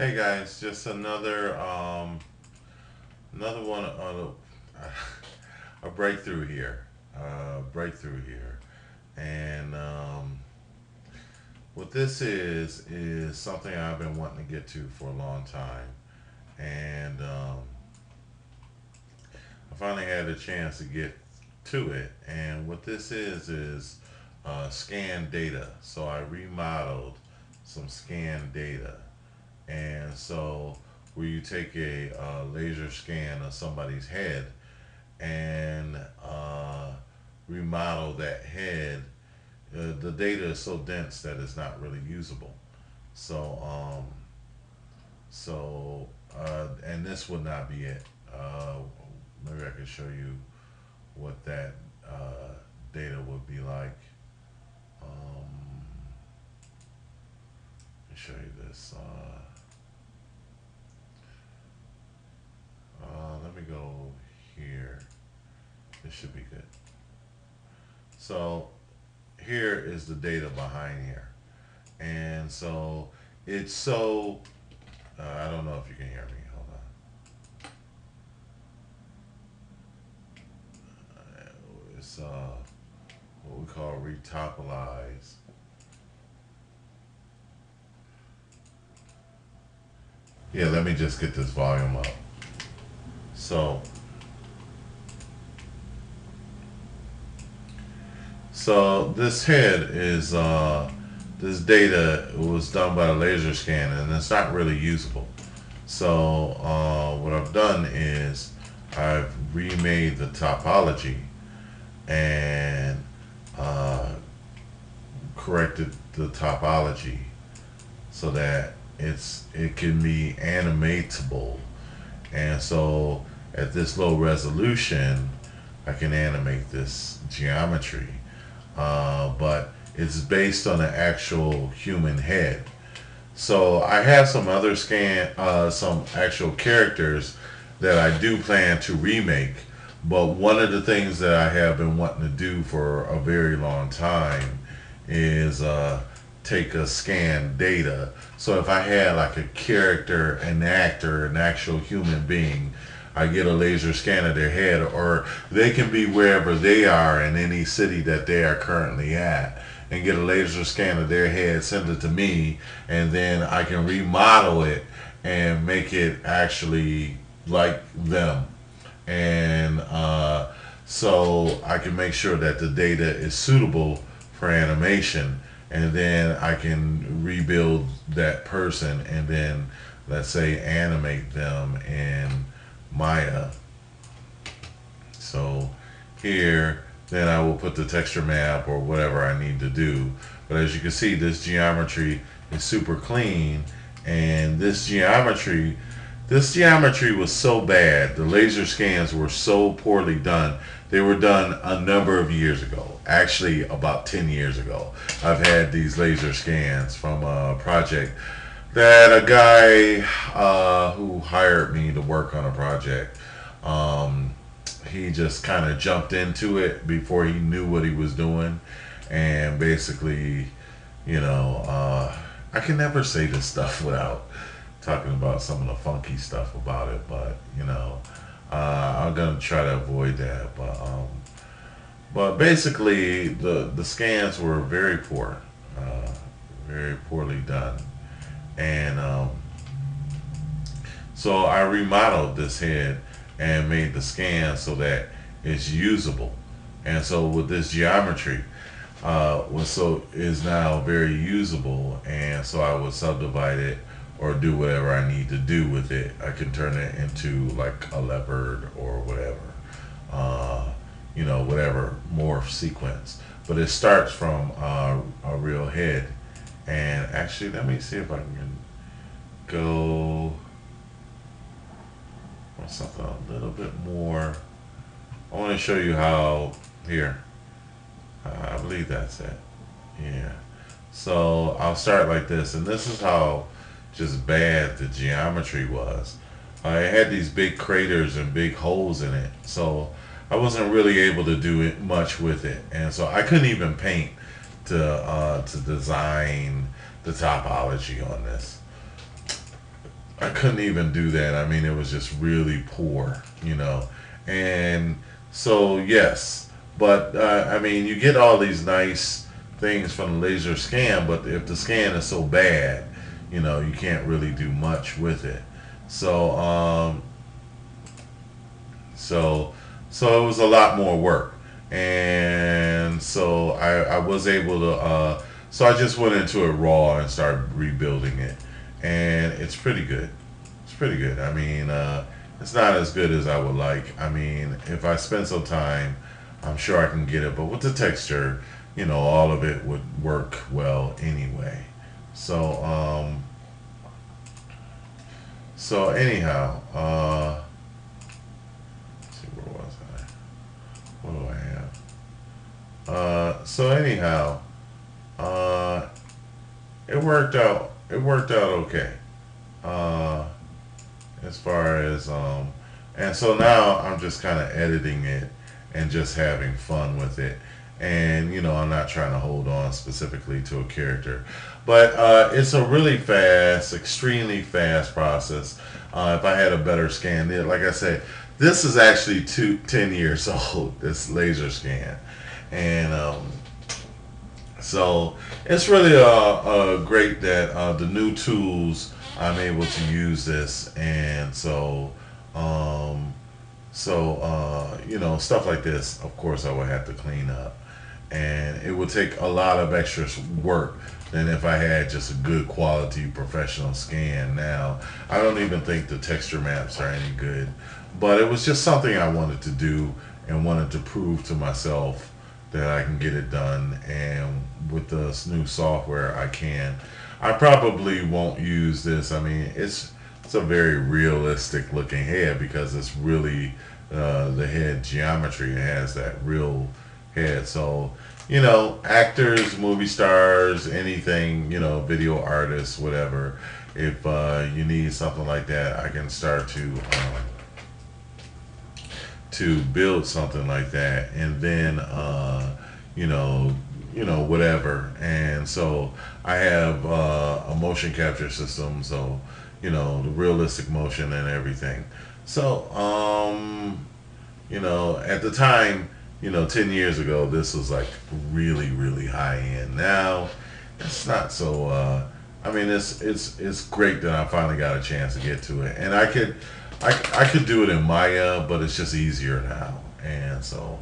Hey guys, just another one on a breakthrough here, and what this is something I've been wanting to get to for a long time, and I finally had a chance to get to it. And what this is scan data. So I remodeled some scan data. And so, where you take a laser scan of somebody's head and remodel that head, the data is so dense that it's not really usable. So, and this would not be it. Maybe I could show you what that data would be like. Let me show you this. Let me go here. This should be good. So here is the data behind here. And so it's so, I don't know if you can hear me. Hold on. It's what we call retopologize. Yeah, let me just get this volume up. So, so this head is this data was done by a laser scan, and it's not really usable. So what I've done is I've remade the topology and uh, corrected the topology so that it can be animatable. And so at this low resolution, I can animate this geometry, but it's based on an actual human head. So I have some other some actual characters that I do plan to remake. But one of the things that I have been wanting to do for a very long time is take a scan data. So if I had like a character, an actor, an actual human being, I get a laser scan of their head, or they can be wherever they are in any city that they are currently at, and get a laser scan of their head, send it to me, and then I can remodel it and make it actually like them. And so I can make sure that the data is suitable for animation, and then I can rebuild that person and then, let's say, animate them in Maya. So here, then I will put the texture map or whatever I need to do. But as you can see, this geometry is super clean, and this geometry was so bad. The laser scans were so poorly done. They were done a number of years ago, actually about 10 years ago. I've had these laser scans from a project that a guy who hired me to work on a project, um, he just kind of jumped into it before he knew what he was doing. And basically, I can never say this stuff without talking about some of the funky stuff about it, but I'm gonna try to avoid that. But basically, the scans were very poor, uh, very poorly done, and so I remodeled this head and made the scan so that it's usable. And so with this geometry, was so is now very usable, and so I would subdivide it or do whatever I need to do with it. I can turn it into like a leopard or whatever, whatever morph sequence. But it starts from a real head. And actually, let me see if I can go for something a little bit more. I want to show you how here. I believe that's it. Yeah. So I'll start like this, and this is how just bad the geometry was. I had these big craters and big holes in it, so I wasn't really able to do it much with it, and so I couldn't even paint to design the topology on this. I couldn't even do that. I mean, it was just really poor, And so, yes, but I mean, you get all these nice things from the laser scan, but if the scan is so bad, you can't really do much with it. So, so, so it was a lot more work, and so I was able to. So I just went into it raw and started rebuilding it, and it's pretty good. It's pretty good. I mean, it's not as good as I would like. I mean, if I spend some time, I'm sure I can get it. But with the texture, all of it would work well anyway. So, so anyhow, let's see, where was I? What do I have? So anyhow, uh, it worked out. It worked out okay. Uh, as far as and so now I'm just kind of editing it and just having fun with it, and I'm not trying to hold on specifically to a character, but it's a really fast, extremely fast process. If I had a better scan, like I said, this is actually 10 years old, this laser scan, and so it's really great that the new tools I'm able to use this, and stuff like this. Of course, I would have to clean up, and it would take a lot of extra work than if I had just a good quality professional scan. Now, I don't even think the texture maps are any good, but it was just something I wanted to do and wanted to prove to myself that I can get it done, and with this new software I can. I probably won't use this. I mean, it's a very realistic looking head because it's really the head geometry. It has that real head. So, actors, movie stars, anything, video artists, whatever. If you need something like that, I can start to build something like that, and then you know whatever. And so I have a motion capture system, so the realistic motion and everything. So at the time, 10 years ago, this was like really, really high end. Now it's not so I mean, it's great that I finally got a chance to get to it, and I could do it in Maya, but it's just easier now. And so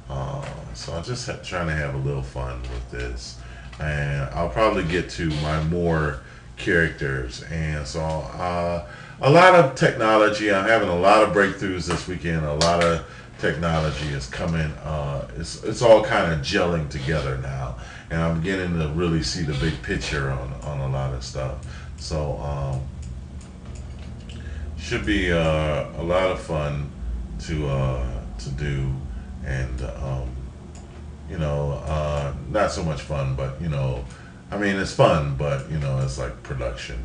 I'm just trying to have a little fun with this, and I'll probably get to my more characters. And so a lot of technology. I'm having a lot of breakthroughs this weekend. A lot of technology is coming. It's all kind of gelling together now, and I'm getting to really see the big picture on a lot of stuff. So should be a lot of fun to do, and not so much fun, but I mean, it's fun, but it's like production.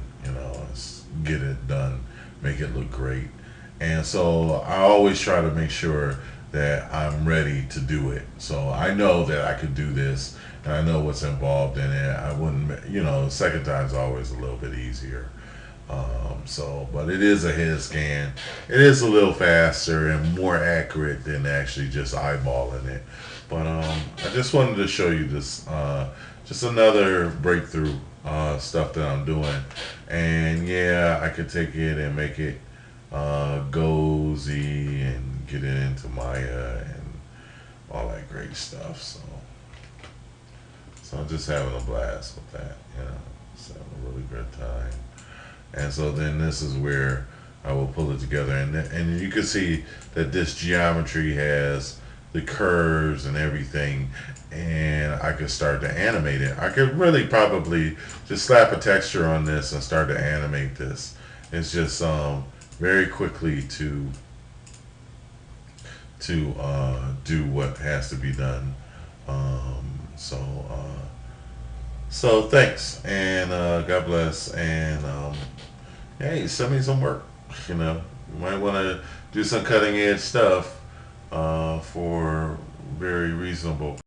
It's get it done, make it look great, and so I always try to make sure that I'm ready to do it. So I know that I could do this, and I know what's involved in it. I wouldn't, second time's always a little bit easier. But it is a head scan. It is a little faster and more accurate than actually just eyeballing it. But I just wanted to show you this, just another breakthrough stuff that I'm doing. And yeah, I could take it and make it GOZ and get it into Maya and all that great stuff. So I'm just having a blast with that. Just having a really good time. And so then this is where I will pull it together, and you can see that this geometry has the curves and everything, and I could start to animate it. I could really probably just slap a texture on this and start to animate this. It's just very quickly to do what has to be done. Um, so so thanks, and God bless, and hey, send me some work. You might want to do some cutting edge stuff for very reasonable